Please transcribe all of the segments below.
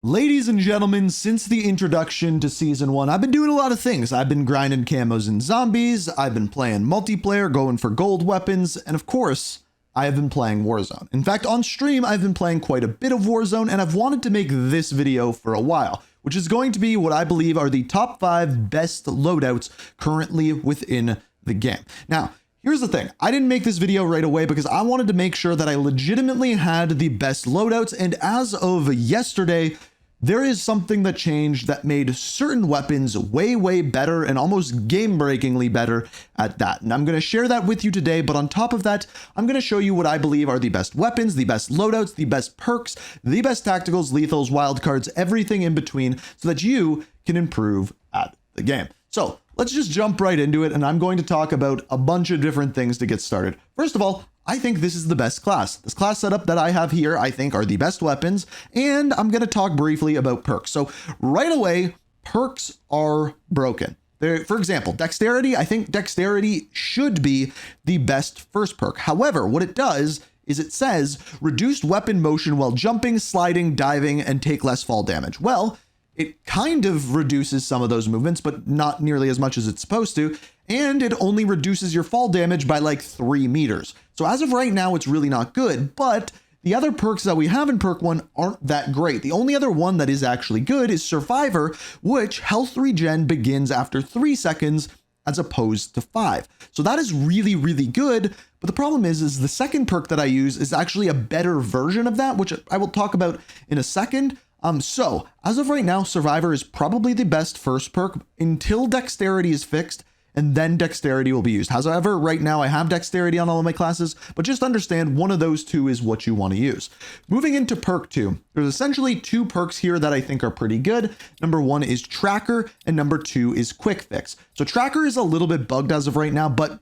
Ladies and gentlemen, since the introduction to Season 1, I've been doing a lot of things. I've been grinding camos and zombies, I've been playing multiplayer, going for gold weapons, and of course, I have been playing Warzone. In fact, on stream, I've been playing quite a bit of Warzone, and I've wanted to make this video for a while, which is going to be what I believe are the top 5 best loadouts currently within the game. Now, here's the thing. I didn't make this video right away because I wanted to make sure that I legitimately had the best loadouts, and as of yesterday, there is something that changed that made certain weapons way better and almost game-breakingly better at that. And I'm going to share that with you today, but on top of that, I'm going to show you what I believe are the best weapons, the best loadouts, the best perks, the best tacticals, lethals, wildcards, everything in between so that you can improve at the game. So let's just jump right into it, and I'm going to talk about a bunch of different things to get started. First of all, I think this is the best class. This class setup that I have here, I think, are the best weapons, and I'm going to talk briefly about perks. So right away, perks are broken. For example, dexterity, I think dexterity should be the best first perk. However, what it does is it says reduced weapon motion while jumping, sliding, diving, and take less fall damage. Well, it kind of reduces some of those movements, but not nearly as much as it's supposed to. And it only reduces your fall damage by like 3 meters. So as of right now, it's really not good, but the other perks that we have in perk 1 aren't that great. The only other one that is actually good is Survivor, which health regen begins after 3 seconds as opposed to 5. So that is really good. But the problem is the second perk that I use is actually a better version of that, which I will talk about in a second. So as of right now, Survivor is probably the best first perk until dexterity is fixed, and then dexterity will be used. However, right now I have dexterity on all of my classes, but just understand one of those two is what you want to use. Moving into perk 2, there's essentially 2 perks here that I think are pretty good. Number 1 is Tracker, and number 2 is Quick Fix. So Tracker is a little bit bugged as of right now, but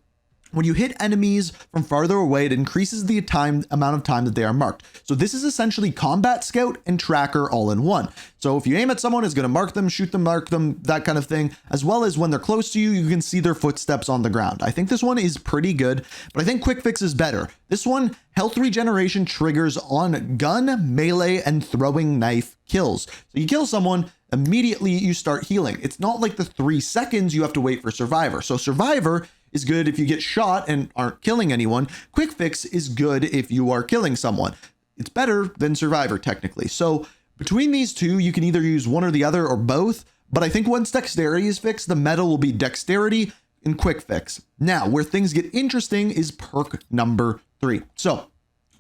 when you hit enemies from farther away, it increases the amount of time that they are marked. So this is essentially Combat Scout and Tracker all in one. So if you aim at someone, it's going to mark them, shoot them, mark them, that kind of thing, as well as when they're close to you, you can see their footsteps on the ground. I think this one is pretty good, but I think Quick Fix is better. This one, health regeneration triggers on gun, melee, and throwing knife kills. So you kill someone, immediately you start healing. It's not like the 3 seconds you have to wait for Survivor. So Survivor is good if you get shot and aren't killing anyone. Quick Fix is good if you are killing someone. It's better than Survivor technically. So between these two, you can either use one or the other or both, but I think once dexterity is fixed, the meta will be dexterity and Quick Fix. Now, where things get interesting is perk number 3. So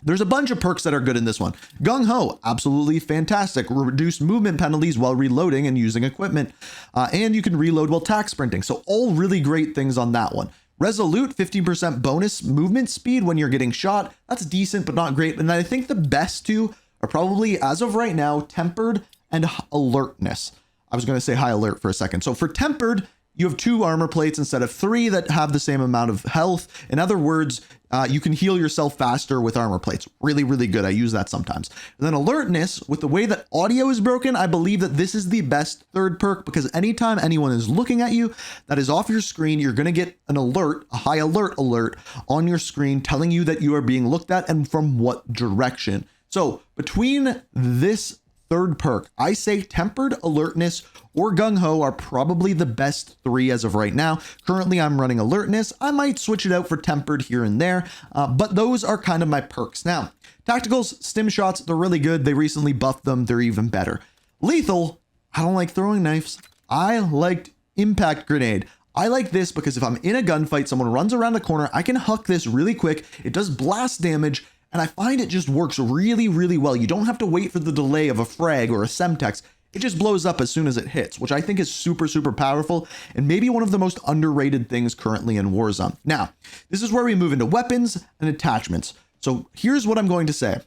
there's a bunch of perks that are good in this one. Gung Ho, absolutely fantastic. Reduced movement penalties while reloading and using equipment. And you can reload while tack sprinting. So all really great things on that one. Resolute, 15% bonus movement speed when you're getting shot. That's decent, but not great. And I think the best two are probably, as of right now, Tempered and Alertness. I was going to say High Alert for a second. So for Tempered, you have 2 armor plates instead of 3 that have the same amount of health. In other words, you can heal yourself faster with armor plates. Really good. I use that sometimes. And then Alertness, with the way that audio is broken, I believe that this is the best third perk because anytime anyone is looking at you that is off your screen, you're going to get an alert, a high alert on your screen telling you that you are being looked at and from what direction. So between this third perk, I say Tempered, Alertness, or Gung Ho are probably the best 3 as of right now. Currently, I'm running Alertness. I might switch it out for Tempered here and there, but those are kind of my perks. Now, Tacticals, Stim Shots, they're really good. They recently buffed them. They're even better. Lethal, I don't like throwing knives. I liked Impact Grenade. I like this because if I'm in a gunfight, someone runs around the corner, I can huck this really quick. It does blast damage, and I find it just works really well. You don't have to wait for the delay of a frag or a Semtex. It just blows up as soon as it hits, which I think is super powerful and maybe one of the most underrated things currently in Warzone. Now, this is where we move into weapons and attachments. So here's what I'm going to say.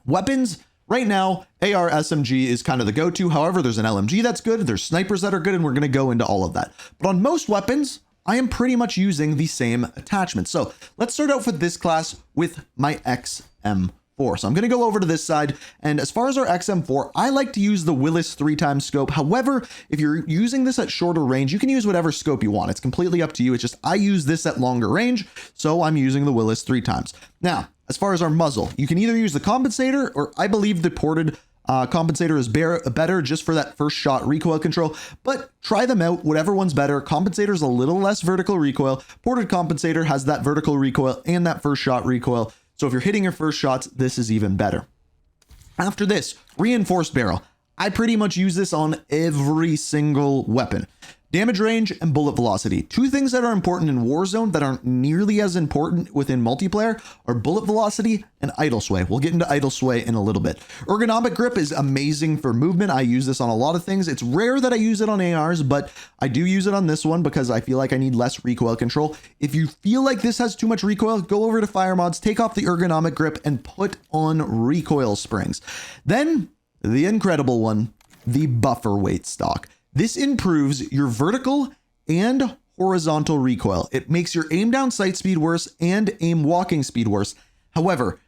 Weapons, right now, AR SMG is kind of the go-to. However, there's an LMG that's good. There's snipers that are good, and we're going to go into all of that. But on most weapons, I am pretty much using the same attachment. So let's start out for this class with my XM4. So I'm going to go over to this side, and as far as our XM4, I like to use the Willis 3x scope. However, if you're using this at shorter range, you can use whatever scope you want. It's completely up to you. It's just I use this at longer range, so I'm using the Willis 3x. Now, as far as our muzzle, you can either use the compensator or I believe the ported Compensator is better just for that first shot recoil control, but try them out, whatever one's better. Compensator is a little less vertical recoil. Ported Compensator has that vertical recoil and that first shot recoil. So if you're hitting your first shots, this is even better. After this, Reinforced Barrel. I pretty much use this on every single weapon. Damage range and bullet velocity. Two things that are important in Warzone that aren't nearly as important within multiplayer are bullet velocity and idle sway. We'll get into idle sway in a little bit. Ergonomic grip is amazing for movement. I use this on a lot of things. It's rare that I use it on ARs, but I do use it on this one because I feel like I need less recoil control. If you feel like this has too much recoil, go over to Fire Mods, take off the ergonomic grip and put on recoil springs. Then the incredible one, the buffer weight stock. This improves your vertical and horizontal recoil. It makes your aim down sight speed worse and aim walking speed worse. However,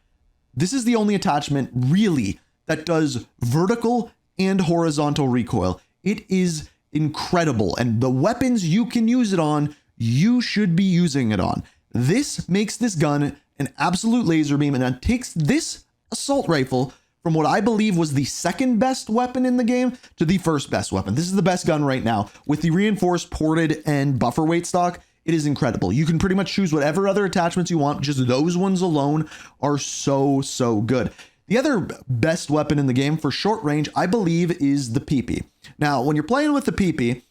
this is the only attachment really that does vertical and horizontal recoil. It is incredible, and the weapons you can use it on, you should be using it on. This makes this gun an absolute laser beam, and it takes this assault rifle from what I believe was the second best weapon in the game to the first best weapon. This is the best gun right now with the reinforced, ported, and buffer weight stock. It is incredible. You can pretty much choose whatever other attachments you want. Just those ones alone are so good. The other best weapon in the game for short range, I believe, is the PP. Now, when you're playing with the PP,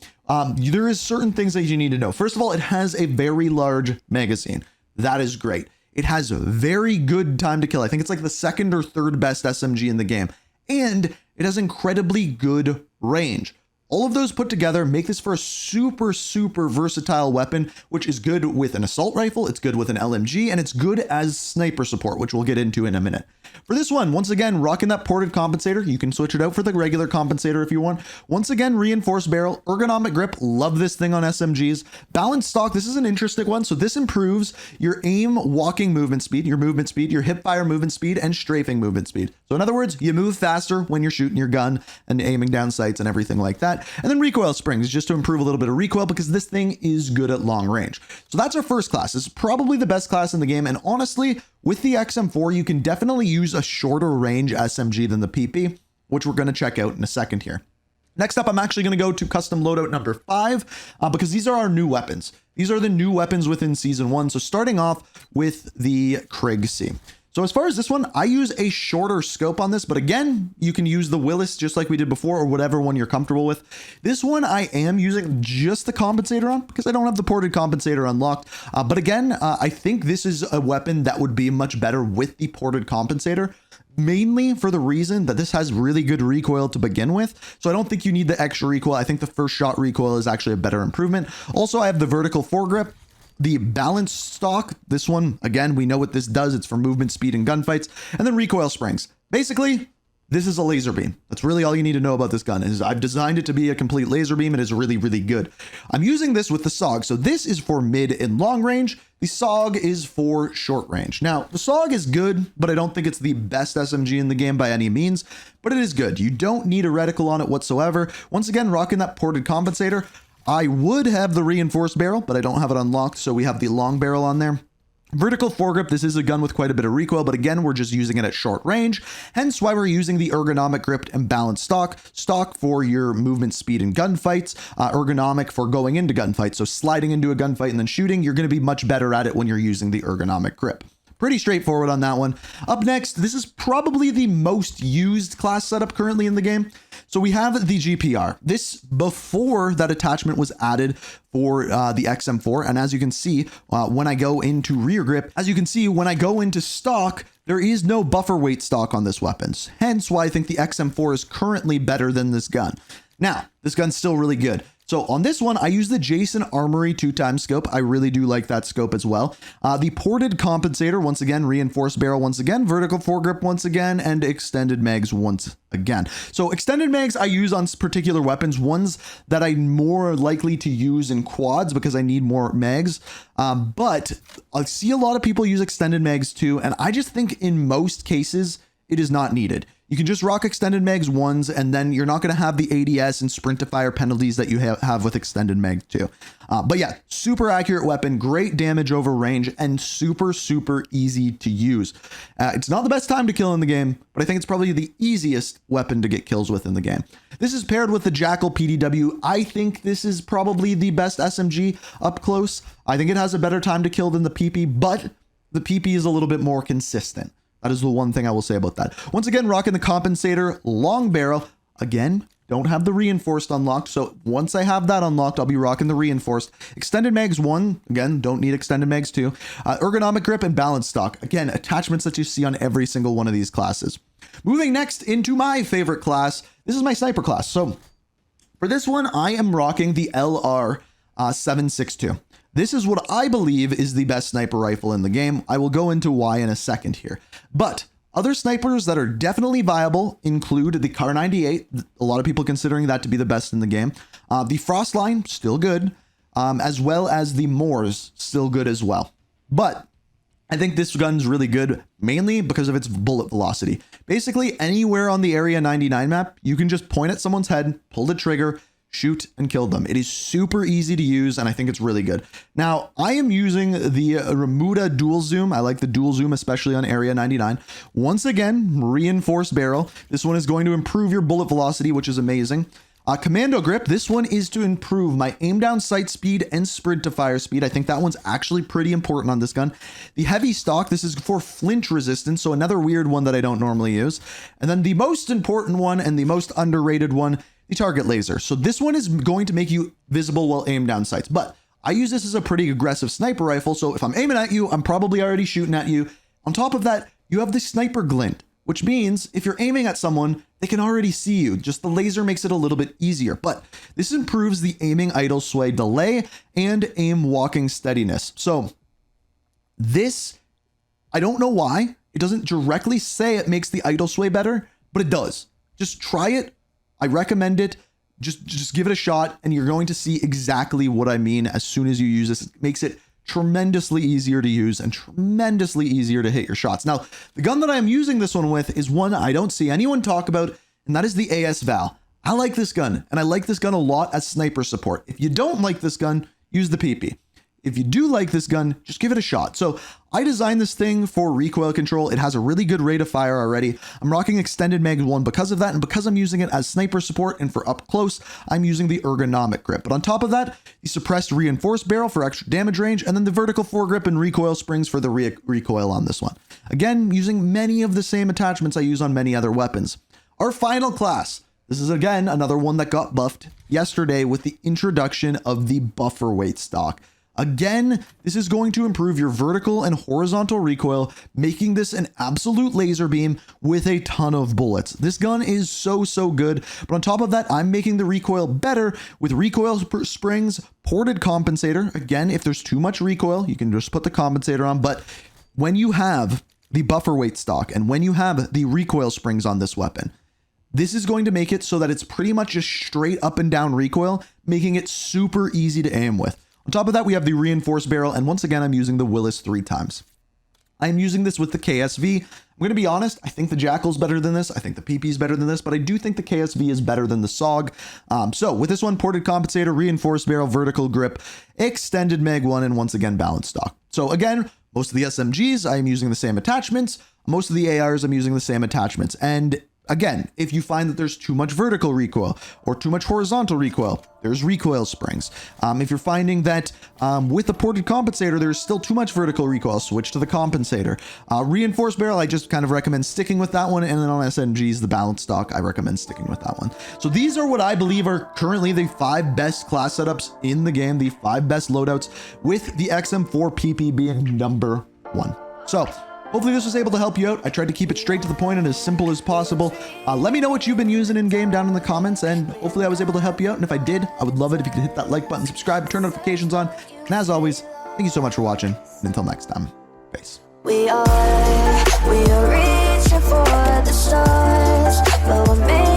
there is certain things that you need to know. First of all, it has a very large magazine. That is great. It has a very good time to kill. I think it's like the second or third best SMG in the game. And it has incredibly good range. All of those put together make this for a super versatile weapon, which is good with an assault rifle, it's good with an LMG, and it's good as sniper support, which we'll get into in a minute. For this one, once again, rocking that ported compensator. You can switch it out for the regular compensator if you want. Once again, reinforced barrel, ergonomic grip. Love this thing on SMGs. Balanced stock. This is an interesting one. So this improves your aim walking movement speed, your hip fire movement speed, and strafing movement speed. So in other words, you move faster when you're shooting your gun and aiming down sights and everything like that. And then recoil springs, just to improve a little bit of recoil because this thing is good at long range. So that's our first class. It's probably the best class in the game. And honestly, with the XM4, you can definitely use a shorter range SMG than the PP, which we're going to check out in a second here. Next up, I'm actually going to go to custom loadout number 5 because these are our new weapons. These are the new weapons within Season 1. So starting off with the Krieg C. So as far as this one, I use a shorter scope on this, but again, you can use the Willis just like we did before or whatever one you're comfortable with. This one I am using just the compensator on because I don't have the ported compensator unlocked. But again, I think this is a weapon that would be much better with the ported compensator, mainly for the reason that this has really good recoil to begin with. So I don't think you need the extra recoil. I think the first shot recoil is actually a better improvement. Also, I have the vertical foregrip. The balanced stock, this one, again, we know what this does. It's for movement, speed, and gunfights. And then recoil springs. Basically, this is a laser beam. That's really all you need to know about this gun. Is I've designed it to be a complete laser beam. It is really good. I'm using this with the SOG. So this is for mid and long range. The SOG is for short range. Now, the SOG is good, but I don't think it's the best SMG in the game by any means, but it is good. You don't need a reticle on it whatsoever. Once again, rocking that ported compensator. I would have the reinforced barrel, but I don't have it unlocked, so we have the long barrel on there. Vertical foregrip, this is a gun with quite a bit of recoil, but again, we're just using it at short range, hence why we're using the ergonomic grip and balanced stock. Stock for your movement, speed, and gunfights, ergonomic for going into gunfights. So sliding into a gunfight and then shooting, you're going to be much better at it when you're using the ergonomic grip. Pretty straightforward on that one. Up next, this is probably the most used class setup currently in the game. So we have the GPR. This before that attachment was added for the XM4. And as you can see, when I go into rear grip, as you can see, when I go into stock, there is no buffer weight stock on this weapon. Hence why I think the XM4 is currently better than this gun. Now, this gun's still really good. So on this one, I use the Jason Armory 2x scope. I really do like that scope as well. The ported compensator, once again, reinforced barrel once again, vertical foregrip once again, and extended mags once again. So extended mags I use on particular weapons, ones that I'm more likely to use in quads because I need more mags. But I see a lot of people use extended mags too, and I just think in most cases, it is not needed. You can just rock extended mags 1s, and then you're not going to have the ADS and sprint to fire penalties that you have with extended mag 2. But yeah, super accurate weapon, great damage over range, and super, super easy to use. It's not the best time to kill in the game, but I think it's probably the easiest weapon to get kills with in the game. This is paired with the Jackal PDW. I think this is probably the best SMG up close. I think it has a better time to kill than the PP, but the PP is a little bit more consistent. That is the one thing I will say about that. Once again, rocking the compensator, long barrel. Again, don't have the reinforced unlocked. So once I have that unlocked, I'll be rocking the reinforced. Extended mags 1, again, don't need extended mags 2. Ergonomic grip and balance stock. Again, attachments that you see on every single one of these classes. Moving next into my favorite class. This is my sniper class. So for this one, I am rocking the LR 762. This is what I believe is the best sniper rifle in the game. I will go into why in a second here. But other snipers that are definitely viable include the Kar 98. A lot of people considering that to be the best in the game. The Frostline, still good. As well as the Moors, still good as well. But I think this gun's really good, mainly because of its bullet velocity. Basically, anywhere on the Area 99 map, you can just point at someone's head, pull the trigger, shoot and kill them. It is super easy to use, and I think it's really good. Now, I am using the Remuda dual zoom. I like the dual zoom, especially on Area 99. Once again, reinforced barrel. This one is going to improve your bullet velocity, which is amazing. Commando grip. This one is to improve my aim down sight speed and sprint to fire speed. I think that one's actually pretty important on this gun. The heavy stock. This is for flinch resistance, so another weird one that I don't normally use. And then the most important one and the most underrated one, the target laser. So this one is going to make you visible while aim down sights, but I use this as a pretty aggressive sniper rifle. So if I'm aiming at you, I'm probably already shooting at you. On top of that, you have the sniper glint, which means if you're aiming at someone, they can already see you. Just the laser makes it a little bit easier, but this improves the aiming idle sway delay and aim walking steadiness. So this, I don't know why. It doesn't directly say it makes the idle sway better, but it does. Just try it. I recommend it. Just give it a shot, and you're going to see exactly what I mean as soon as you use this. It makes it tremendously easier to use and tremendously easier to hit your shots. Now, the gun that I'm using this one with is one I don't see anyone talk about, and that is the AS Val. I like this gun, and I like this gun a lot as sniper support. If you don't like this gun, use the PP. If you do like this gun, just give it a shot. So I designed this thing for recoil control. It has a really good rate of fire already. I'm rocking extended mag 1 because of that, and because I'm using it as sniper support and for up close, I'm using the ergonomic grip. But on top of that, the suppressed reinforced barrel for extra damage range, and then the vertical foregrip and recoil springs for the recoil on this one. Again, using many of the same attachments I use on many other weapons. Our final class. This is again another one that got buffed yesterday with the introduction of the buffer weight stock. Again, this is going to improve your vertical and horizontal recoil, making this an absolute laser beam with a ton of bullets. This gun is so good, but on top of that, I'm making the recoil better with recoil springs, ported compensator. Again, if there's too much recoil, you can just put the compensator on, but when you have the buffer weight stock and when you have the recoil springs on this weapon, this is going to make it so that it's pretty much just straight up and down recoil, making it super easy to aim with. On top of that, we have the reinforced barrel, and once again, I'm using the Willis 3 times. I'm using this with the KSV. I'm going to be honest, I think the Jackal's better than this. I think the PP's better than this, but I do think the KSV is better than the SOG. So with this one, ported compensator, reinforced barrel, vertical grip, extended mag 1, and once again, balance stock. So again, most of the SMGs, I am using the same attachments. Most of the ARs, I'm using the same attachments. And again, if you find that there's too much vertical recoil or too much horizontal recoil, there's recoil springs. If you're finding that with the ported compensator, there's still too much vertical recoil, switch to the compensator. Reinforced barrel, I just kind of recommend sticking with that one. And then on SMGs, the balance stock, I recommend sticking with that one. So these are what I believe are currently the 5 best class setups in the game, the 5 best loadouts, with the XM4 PP being number 1. So hopefully this was able to help you out. I tried to keep it straight to the point and as simple as possible. Let me know what you've been using in game down in the comments, and hopefully I was able to help you out. And if I did, I would love it if you could hit that like button, subscribe, turn notifications on. And as always, thank you so much for watching. And until next time, peace. We are reaching for the stars, but we're made